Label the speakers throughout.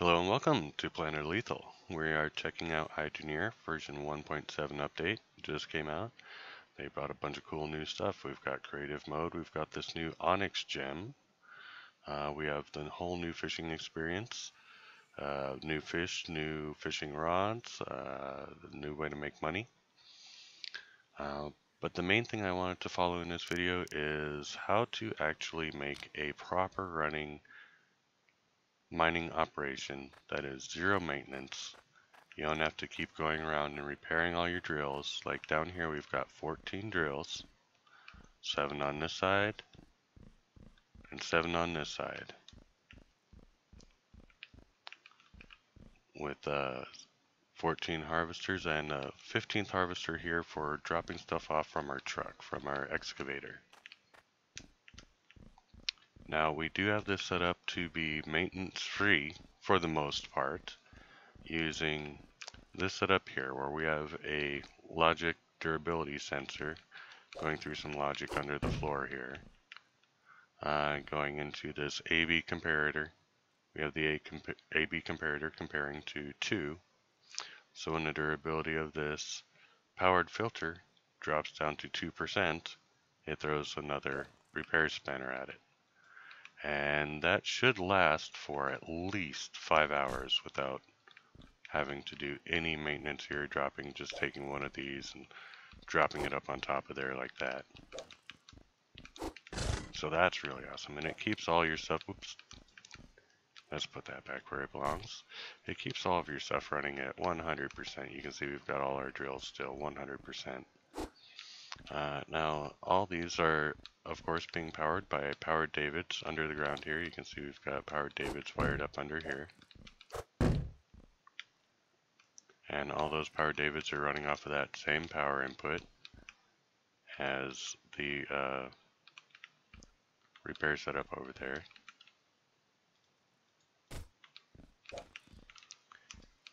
Speaker 1: Hello and welcome to Planet Lethal. We are checking out Hydroneer version 1.7 update. Just came out. They brought a bunch of cool new stuff. We've got creative mode. We've got this new Onyx gem. We have the whole new fishing experience. New fish, new fishing rods, new way to make money. But the main thing I wanted to follow in this video is how to actually make a proper running mining operation that is zero maintenance. You don't have to keep going around and repairing all your drills. Like down here we've got 14 drills, 7 on this side and 7 on this side, with 14 harvesters and a 15th harvester here for dropping stuff off from our truck, from our excavator. Now we do have this set up to be maintenance free for the most part, using this setup here where we have a logic durability sensor going through some logic under the floor here. Going into this AB comparator, we have the AB comparator comparing to 2. So when the durability of this powered filter drops down to 2%, it throws another repair spanner at it. And that should last for at least 5 hours without having to do any maintenance here, just taking one of these and dropping it up on top of there like that. So that's really awesome, and it keeps all your stuff, whoops, let's put that back where it belongs. It keeps all of your stuff running at 100%. You can see we've got all our drills still 100%. Now all these are of course being powered by powered davits under the ground here. You can see we've got powered davits wired up under here. And all those power davits are running off of that same power input as the repair setup over there.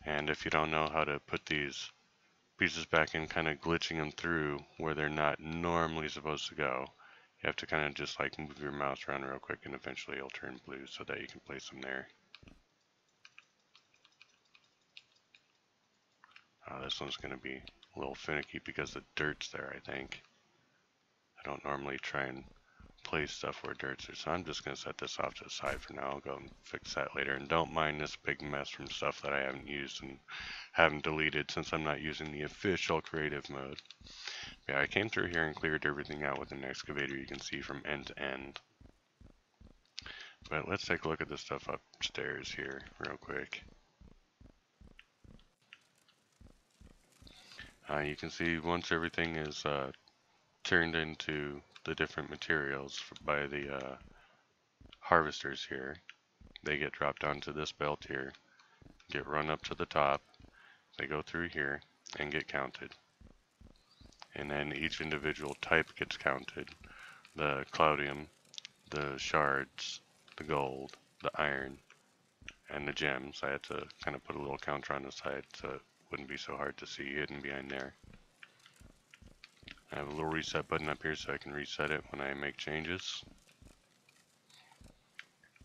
Speaker 1: And if you don't know how to put these pieces back in, kind of glitching them through where they're not normally supposed to go, you have to kind of just like move your mouse around real quick and eventually it'll turn blue so that you can place them there. This one's going to be a little finicky because the dirt's there, I think. I don't normally try and place stuff where dirt's there, so I'm just going to set this off to the side for now. I'll go and fix that later. And don't mind this big mess from stuff that I haven't used and haven't deleted since I'm not using the official creative mode. Yeah, I came through here and cleared everything out with an excavator, you can see from end to end. But let's take a look at this stuff upstairs here real quick. You can see once everything is turned into the different materials by the harvesters here, they get dropped onto this belt here, get run up to the top, they go through here and get counted. And then each individual type gets counted. The cloudium, the shards, the gold, the iron, and the gems. I had to kind of put a little counter on the side so it wouldn't be so hard to see hidden behind there. I have a little reset button up here so I can reset it when I make changes.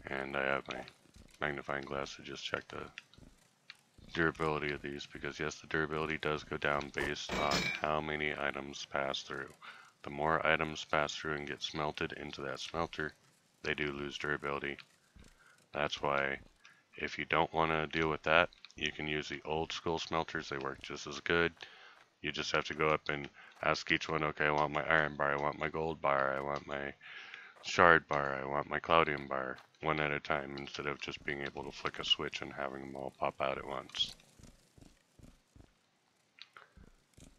Speaker 1: And I have my magnifying glass to just check the durability of these, because yes, the durability does go down based on how many items pass through. The more items pass through and get smelted into that smelter, they do lose durability. That's why if you don't want to deal with that, you can use the old school smelters. They work just as good. You just have to go up and ask each one, okay, I want my iron bar, I want my gold bar, I want my shard bar, I want my cloudium bar, one at a time, instead of just being able to flick a switch and having them all pop out at once.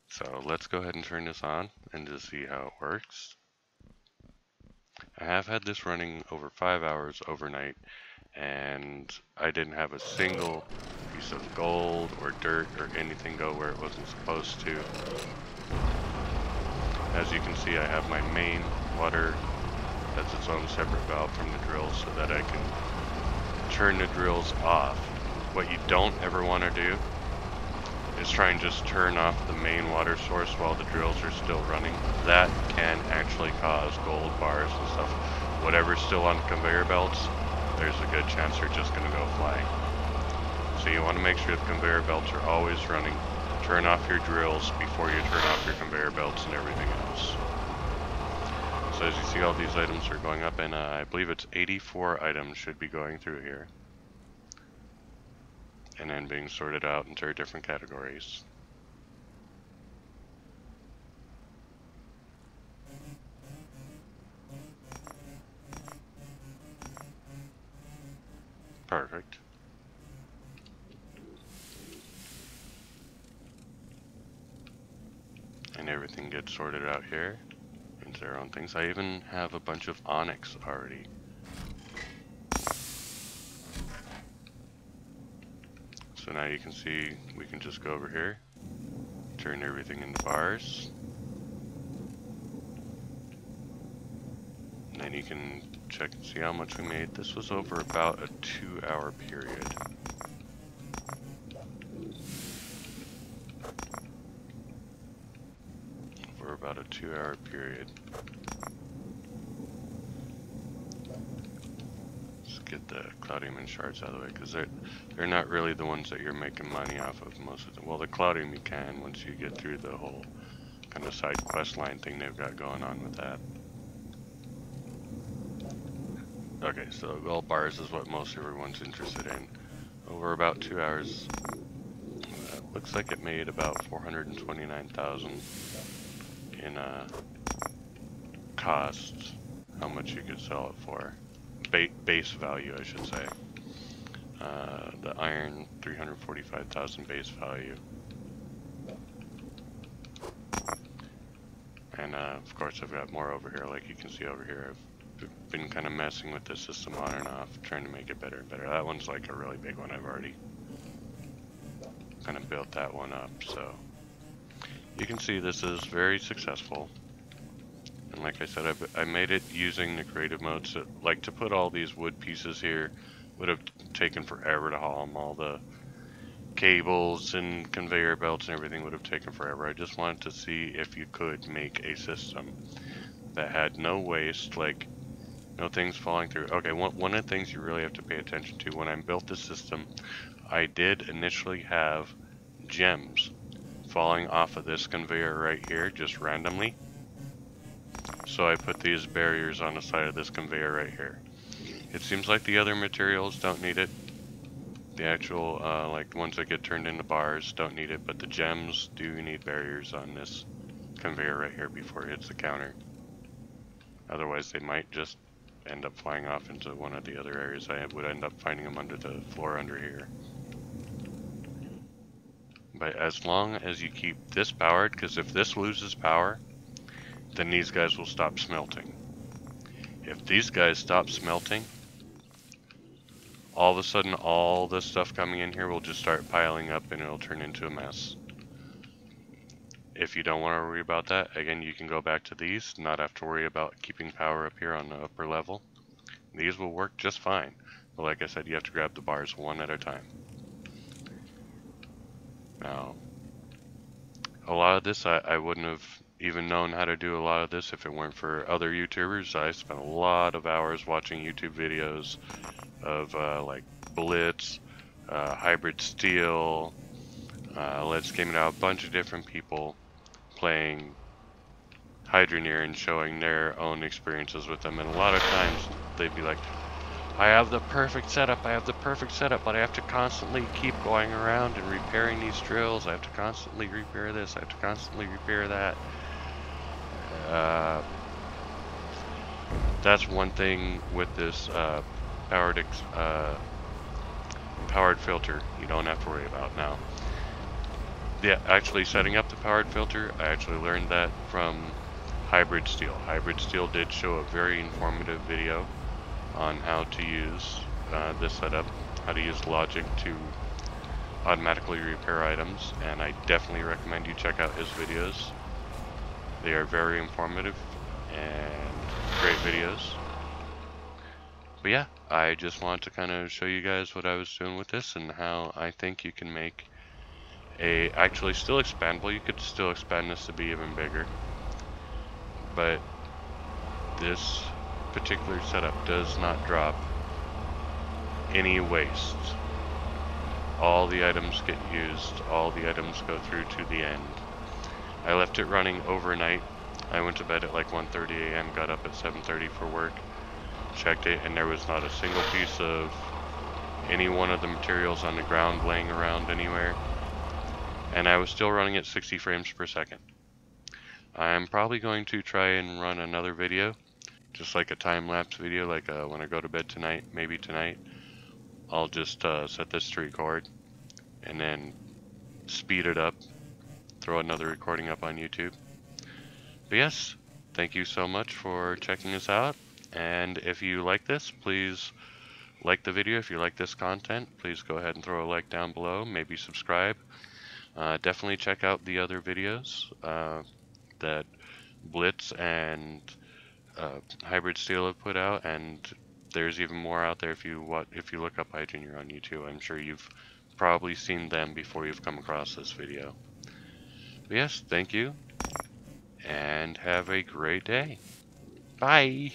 Speaker 1: So let's go ahead and turn this on and just see how it works. I have had this running over 5 hours overnight, and I didn't have a single piece of gold or dirt or anything go where it wasn't supposed to. As you can see, I have my main water, that's its own separate valve from the drills so that I can turn the drills off. What you don't ever want to do is try and just turn off the main water source while the drills are still running. That can actually cause gold bars and stuff. Whatever's still on conveyor belts, there's a good chance they're just going to go flying. So you want to make sure the conveyor belts are always running. Turn off your drills before you turn off your conveyor belts and everything else. So as you see, all these items are going up, and I believe it's 84 items should be going through here. And then being sorted out into different categories. Perfect. And everything gets sorted out here into their own things. I even have a bunch of onyx already. So now you can see we can just go over here, turn everything into bars. And then you can check and see how much we made. This was over about a 2-hour period. For about a 2-hour period. Let's get the cloudium shards out of the way, because they're not really the ones that you're making money off of most of them. Well, the cloudium you can once you get through the whole kind of side quest line thing they've got going on with that. Okay, so gold bars is what most everyone's interested in. Over about 2 hours, looks like it made about 429,000 in cost. How much you could sell it for? Base value, I should say. The iron, 345,000 base value. And of course, I've got more over here. Like you can see over here, I've been kind of messing with the system on and off, trying to make it better and better. That one's like a really big one. I've already kind of built that one up, so you can see this is very successful. And like I said, I made it using the creative mode. So, like, to put all these wood pieces here would have taken forever to haul them. All the cables and conveyor belts and everything would have taken forever. I just wanted to see if you could make a system that had no waste, like no things falling through. Okay, one of the things you really have to pay attention to, when I built the system, I did initially have gems falling off of this conveyor right here, just randomly. So I put these barriers on the side of this conveyor right here. It seems like the other materials don't need it. The actual, like ones that get turned into bars don't need it, but the gems do need barriers on this conveyor right here before it hits the counter. Otherwise they might just end up flying off into one of the other areas. I would end up finding them under the floor under here. But as long as you keep this powered, because if this loses power, then these guys will stop smelting. If these guys stop smelting, all of a sudden all the stuff coming in here will just start piling up and it'll turn into a mess. If you don't want to worry about that, again, you can go back to these, not have to worry about keeping power up here on the upper level. These will work just fine. But like I said, you have to grab the bars one at a time. Now, a lot of this, I wouldn't have even known how to do a lot of this if it weren't for other YouTubers. I spent a lot of hours watching YouTube videos of like Blitz, Hybrid Steel, Let's Game It Out, a bunch of different people playing Hydroneer and showing their own experiences with them. And a lot of times they'd be like, I have the perfect setup, but I have to constantly keep going around and repairing these drills. I have to constantly repair this, I have to constantly repair that. That's one thing with this powered filter you don't have to worry about now. Yeah, actually setting up the powered filter, I actually learned that from Hybrid Steel. Hybrid Steel did show a very informative video on how to use this setup, how to use logic to automatically repair items, and I definitely recommend you check out his videos. They are very informative and great videos. But yeah, I just wanted to kind of show you guys what I was doing with this and how I think you can make a actually still expandable. You could still expand this to be even bigger, but this particular setup does not drop any waste. all the items get used, all the items go through to the end. I left it running overnight. I went to bed at like 1:30 a.m., got up at 7:30 for work, checked it, and there was not a single piece of any one of the materials on the ground laying around anywhere. And I was still running at 60 frames per second. I'm probably going to try and run another video, just like a time-lapse video, like when I go to bed tonight, maybe tonight. I'll just set this to record and then speed it up, throw another recording up on YouTube. But yes, thank you so much for checking this out, and if you like this, please like the video. If you like this content, please go ahead and throw a like down below, maybe subscribe. Definitely check out the other videos that Blitz and Hybrid Steel have put out, and there's even more out there if you look up Hydroneer on YouTube. I'm sure you've probably seen them before you've come across this video. But yes, thank you, and have a great day. Bye!